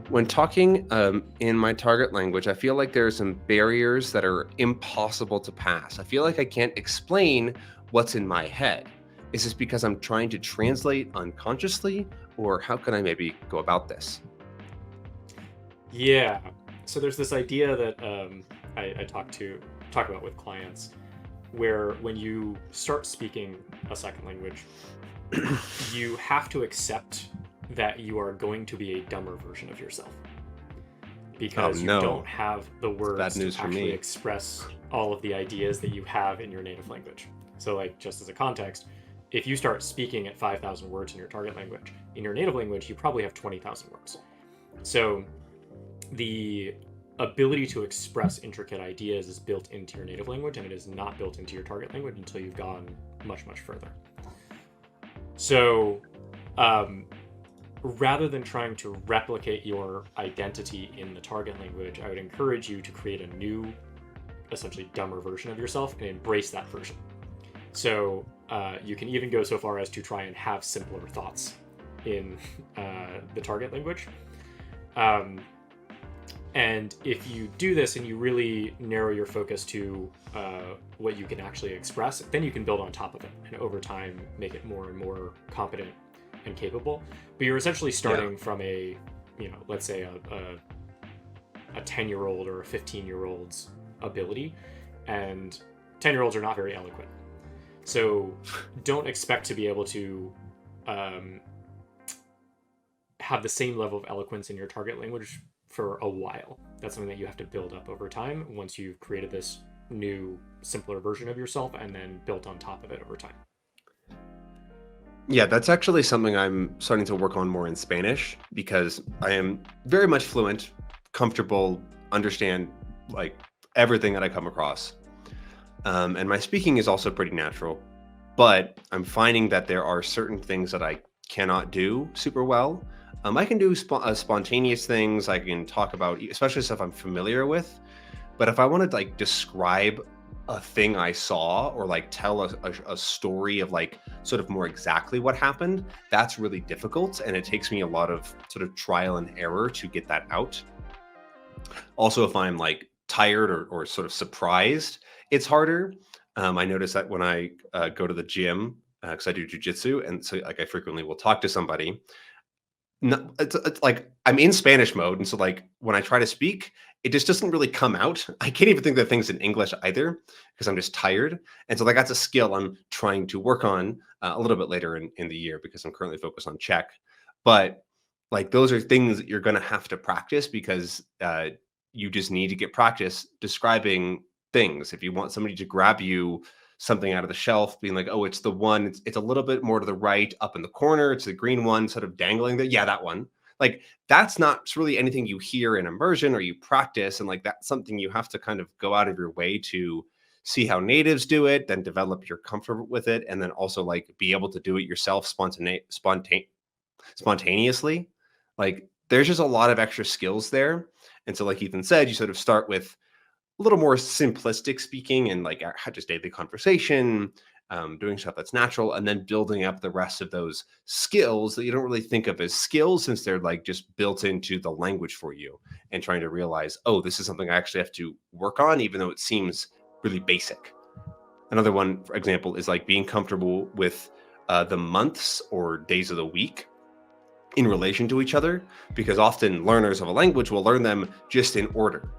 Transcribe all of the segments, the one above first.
When talking in my target language, I feel like there are some barriers that are impossible to pass. I feel like I can't explain what's in my head. Is this because I'm trying to translate unconsciously, or how can I maybe go about this? Yeah. So there's this idea that I talk about with clients, where when you start speaking a second language, you have to accept that you are going to be a dumber version of yourself Oh because you don't no, have the it's bad words to news for actually me. express all of the ideas that you have in your native language. So, like, just as a context, if you start speaking at 5,000 words in your target language, in your native language, you probably have 20,000 words. So, the ability to express intricate ideas is built into your native language, and it is not built into your target language until you've gone much, much further. So, um, rather than trying to replicate your identity in the target language, I would encourage you to create a new, essentially dumber version of yourself and embrace that version. So you can even go so far as to try and have simpler thoughts in the target language. Um, and if you do this and you really narrow your focus to what you can actually express, then you can build on top of it and over time make it more and more competent and capable. But you're essentially Yeah. starting from let's say a 10-year-old or a 15-year-old's ability. And 10-year-olds are not very eloquent. So don't expect to be able to um, have the same level of eloquence in your target language for a while. That's something that you have to build up over time once you've created this new, simpler version of yourself and then built on top of it over time. Yeah, that's actually something I'm starting to work on more in Spanish because I am very much fluent, comfortable, understand like everything that I come across. And my speaking is also pretty natural, but I'm finding that there are certain things that I cannot do super well. I can do spontaneous things. I can talk about, especially stuff I'm familiar with. But if I want to like describe a thing I saw or like tell a story of like sort of more exactly what happened, that's really difficult. And it takes me a lot of sort of trial and error to get that out. Also, if I'm like tired or sort of surprised, it's harder. I notice that when I go to the gym, because I do jujitsu, and so like I frequently will talk to somebody. No, it's like I'm in Spanish mode, and so like when I try to speak, it just doesn't really come out. I can't even think of things in English either because I'm just tired. And so like that's a skill I'm trying to work on a little bit later in the year because I'm currently focused on Czech. But like those are things that you're going to have to practice because you just need to get practice describing things. If you want somebody to grab you something out of the shelf, being like, "Oh, it's the one. It's a little bit more to the right, up in the corner. It's the green one, sort of dangling there." Yeah, that one. Like that's not really anything you hear in immersion or you practice, and like that's something you have to kind of go out of your way to see how natives do it, then develop your comfort with it, and then also like be able to do it yourself spontaneously. Like there's just a lot of extra skills there. And so, like Ethan said, you sort of start with a little more simplistic speaking and like just daily conversation, doing stuff that's natural, and then building up the rest of those skills that you don't really think of as skills since they're like just built into the language for you and trying to realize, oh, this is something I actually have to work on, even though it seems really basic. Another one, for example, is like being comfortable with the months or days of the week in relation to each other, because often learners of a language will learn them just in order.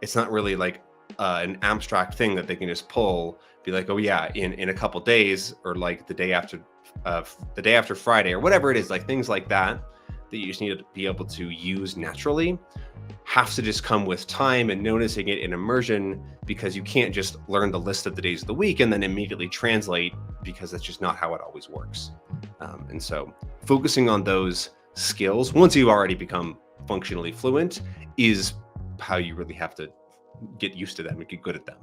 It's not really like an abstract thing that they can just pull, be like, oh yeah, in a couple days, or like the day after Friday, or whatever it is, like things like that that you just need to be able to use naturally have to just come with time and noticing it in immersion, because you can't just learn the list of the days of the week and then immediately translate, because that's just not how it always works. And so focusing on those skills once you've already become functionally fluent is how you really have to get used to them and get good at them.